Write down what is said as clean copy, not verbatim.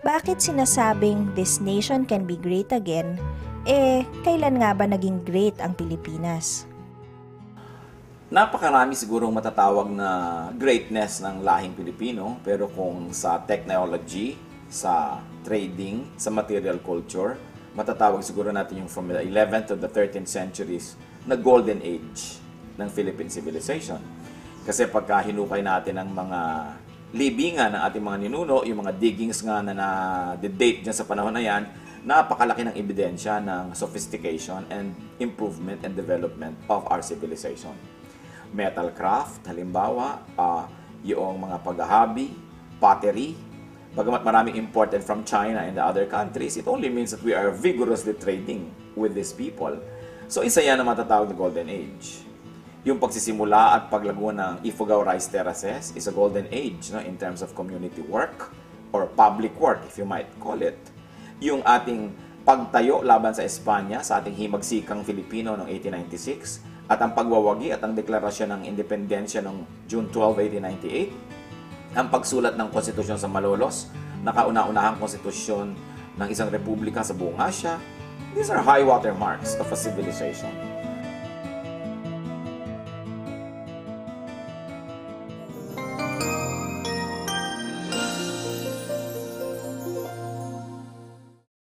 Bakit sinasabing this nation can be great again? Kailan nga ba naging great ang Pilipinas? Napakarami sigurong matatawag na greatness ng lahing Pilipino, pero kung sa technology, sa trading, sa material culture, matatawag siguro natin yung from the 11th to the 13th centuries na golden age ng Philippine civilization. Kasi pagka hinukay natin ang mga libingan ng ating mga ninuno, yung mga diggings nga na na-date dyan sa panahon na yan, napakalaki ng ebidensya ng sophistication and improvement and development of our civilization. Metal craft, halimbawa, yung mga paghahabi, pottery, bagamat maraming imported from China and the other countries, it only means that we are vigorously trading with these people. So isa yan na matatawag na golden age. Yung pagsisimula at paglago ng Ifugao Rice Terraces is a golden age, no, in terms of community work or public work, if you might call it. Yung ating pagtayo laban sa Espanya, sa ating himagsikang Filipino noong 1896, at ang pagwawagi at ang deklarasyon ng independensya noong June 12, 1898, ang pagsulat ng konstitusyon sa Malolos, nakauna-unahang konstitusyon ng isang republika sa buong Asya. These are high water marks of a civilization.